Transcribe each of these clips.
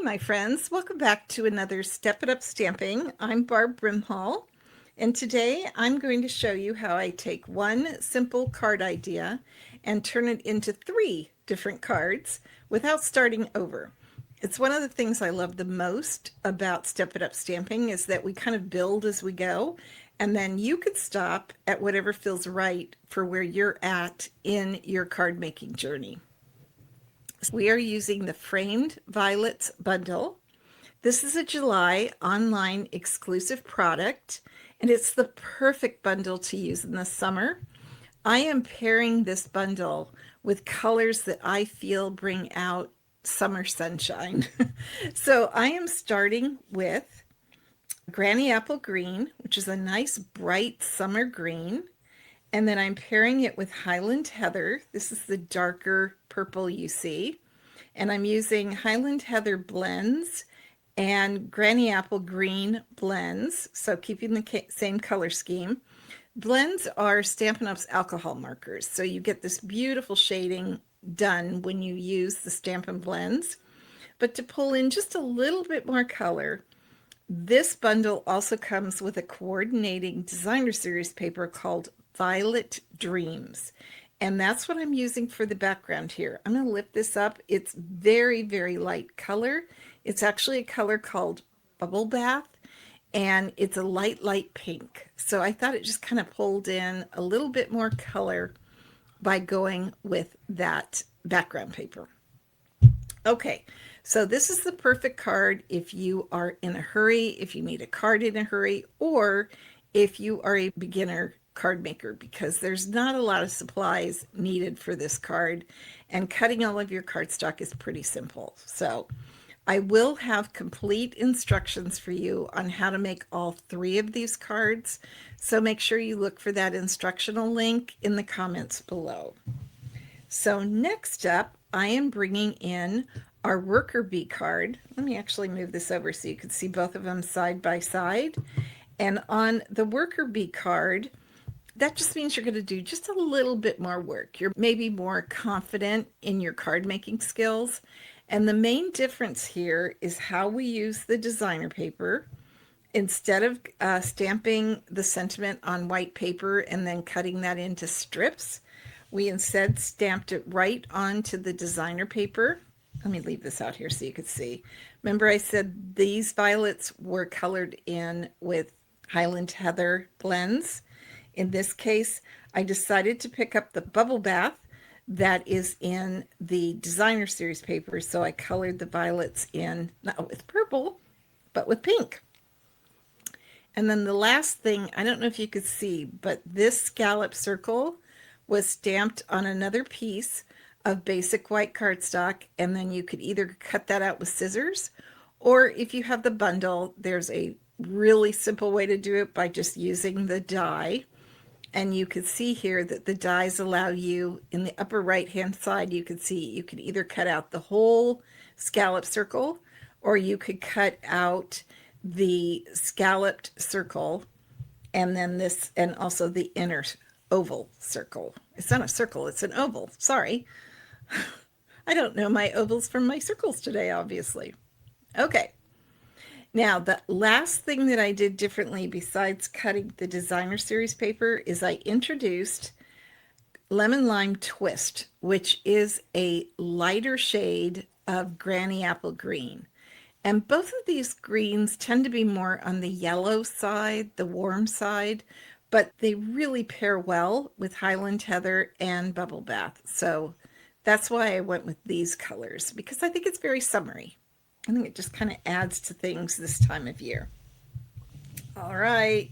my friends. Welcome back to another Step It Up Stamping. I'm Barb Brimhall, and today I'm going to show you how I take one simple card idea and turn it into 3 different cards without starting over. It's one of the things I love the most about Step It Up Stamping is that we kind of build as we go, and then you could stop at whatever feels right for where you're at in your card making journey. We are using the Framed Violets bundle. This is a July online exclusive product, and it's the perfect bundle to use in the summer. I am pairing this bundle with colors that I feel bring out summer sunshine. So I am starting with Granny Apple Green, which is a nice bright summer green. And then I'm pairing it with Highland Heather. This is the darker purple you see. And I'm using Highland Heather blends and Granny Apple Green blends, so keeping the same color scheme. Blends are Stampin' Up's alcohol markers, so you get this beautiful shading done when you use the Stampin' blends. But to pull in just a little bit more color, this bundle also comes with a coordinating designer series paper called Violet Dreams. And that's what I'm using for the background here. I'm going to lift this up. It's very, very light color. It's actually a color called Bubble Bath, and it's a light pink. So I thought it just kind of pulled in a little bit more color by going with that background paper. Okay, so this is the perfect card if you are in a hurry, if you need a card in a hurry, or if you are a beginner card maker, because there's not a lot of supplies needed for this card, and cutting all of your cardstock is pretty simple. So I will have complete instructions for you on how to make all 3 of these cards, so make sure you look for that instructional link in the comments below. So next up, I am bringing in our Worker Bee card. Let me actually move this over so you can see both of them side by side. And on the Worker Bee card, that just means you're going to do just a little bit more work. You're maybe more confident in your card making skills. And the main difference here is how we use the designer paper. Instead of stamping the sentiment on white paper and then cutting that into strips, we instead stamped it right onto the designer paper. Let me leave this out here so you could see. Remember I said these violets were colored in with Highland Heather blends. In this case, I decided to pick up the Bubble Bath that is in the designer series paper, so I colored the violets in, not with purple, but with pink. And then the last thing, I don't know if you could see, but this scallop circle was stamped on another piece of basic white cardstock, and then you could either cut that out with scissors, or if you have the bundle, there's a really simple way to do it by just using the die. And you can see here that the dies allow you, in the upper right hand side, you can see you can either cut out the whole scallop circle, or you could cut out the scalloped circle, and then this, and also the inner oval circle. It's not a circle, it's an oval. Sorry. I don't know my ovals from my circles today, obviously. Okay. Now, the last thing that I did differently besides cutting the designer series paper is I introduced Lemon Lime Twist, which is a lighter shade of Granny Apple Green. And both of these greens tend to be more on the yellow side, the warm side, but they really pair well with Highland Heather and Bubble Bath. So that's why I went with these colors, because I think it's very summery. I think it just kind of adds to things this time of year. All right,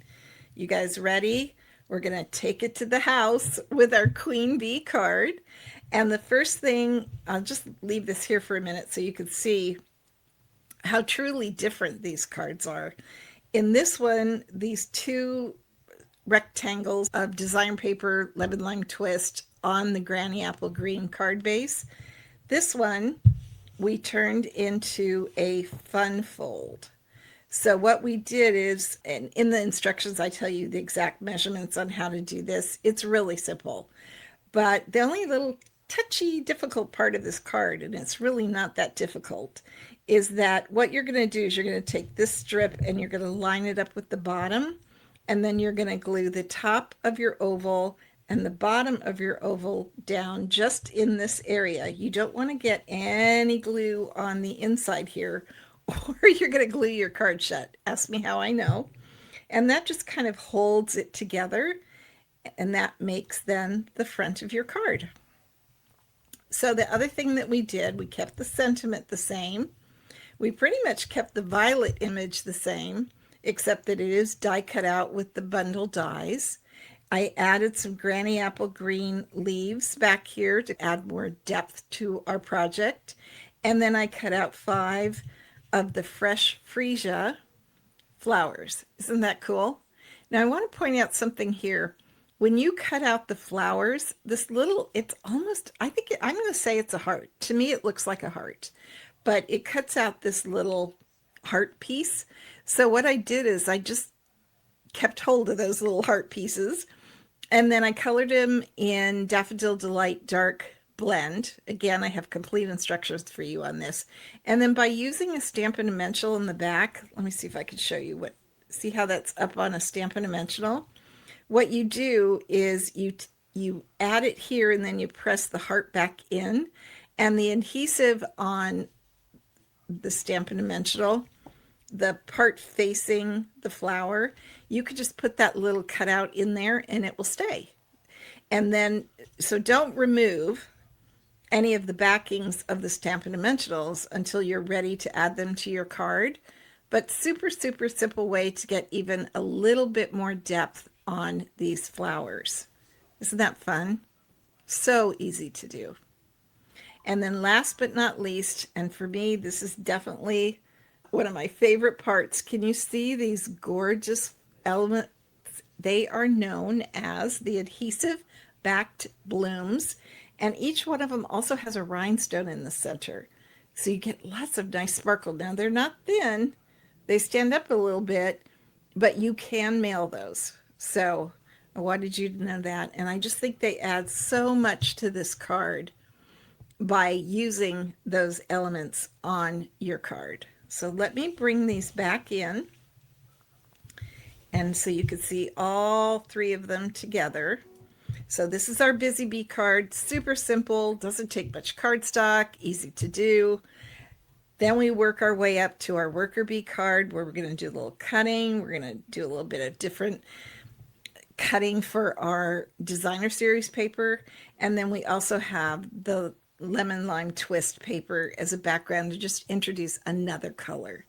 you guys ready? We're going to take it to the house with our Queen Bee card. And the first thing, I'll just leave this here for a minute so you can see how truly different these cards are. In this one, these 2 rectangles of design paper, Lemon Lime Twist on the Granny Apple Green card base. This one we turned into a fun fold. So what we did is, and in the instructions I tell you the exact measurements on how to do this. It's really simple, but the only little touchy, difficult part of this card, and it's really not that difficult, is that what you're going to do is you're going to take this strip and you're going to line it up with the bottom, and then you're going to glue the top of your oval and the bottom of your oval down just in this area. You don't want to get any glue on the inside here, or you're going to glue your card shut. Ask me how I know. And that just kind of holds it together, and that makes then the front of your card. So the other thing that we did, we kept the sentiment the same. We pretty much kept the violet image the same, except that it is die cut out with the bundle dies. I added some granny apple green leaves back here to add more depth to our project. And then I cut out 5 of the fresh freesia flowers. Isn't that cool? Now I want to point out something here. When you cut out the flowers, this little, it's almost, I'm going to say it's a heart. To me, it looks like a heart, but it cuts out this little heart piece. So what I did is I just kept hold of those little heart pieces, and then I colored them in Daffodil Delight Dark Blend. Again, I have complete instructions for you on this. And then by using a Stampin' Dimensional in the back, let me see if I can show you see how that's up on a Stampin' Dimensional. What you do is you add it here, and then you press the heart back in, and the adhesive on the Stampin' Dimensional, the part facing the flower, you could just put that little cutout in there and it will stay. And then, so don't remove any of the backings of the Stampin' Dimensionals until you're ready to add them to your card. But super, super simple way to get even a little bit more depth on these flowers. Isn't that fun? So easy to do. And then last but not least, and for me, this is definitely one of my favorite parts. Can you see these gorgeous elements? They are known as the adhesive-backed blooms, and each one of them also has a rhinestone in the center. So you get lots of nice sparkle. Now, they're not thin. They stand up a little bit, but you can mail those. So I wanted you to know that. And I just think they add so much to this card by using those elements on your card. So let me bring these back in, and so you can see all 3 of them together. So this is our Busy Bee card, super simple, doesn't take much cardstock, easy to do. Then we work our way up to our Worker Bee card, where we're going to do a little cutting. We're going to do a little bit of different cutting for our designer series paper. And then we also have the lemon lime twist paper as a background to just introduce another color.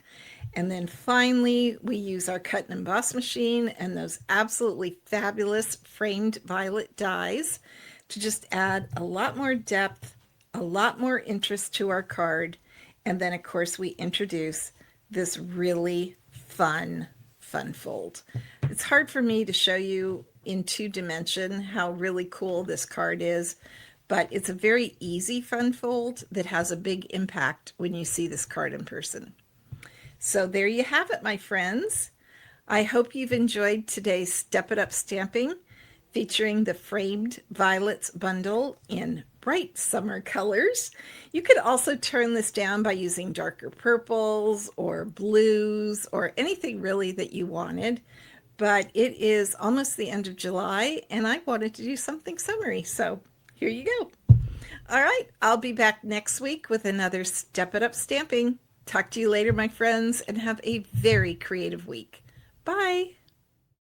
And then finally, we use our cut and emboss machine and those absolutely fabulous framed violet dies to just add a lot more depth, a lot more interest to our card. And then of course we introduce this really fun fold. It's hard for me to show you in 2-dimension how really cool this card is, but it's a very easy fun fold that has a big impact when you see this card in person. So there you have it, my friends. I hope you've enjoyed today's Step It Up stamping featuring the framed violets bundle in bright summer colors. You could also turn this down by using darker purples or blues or anything really that you wanted. But it is almost the end of July and I wanted to do something summery, so here you go. All right, I'll be back next week with another Step It Up stamping. Talk to you later, my friends, and have a very creative week. Bye.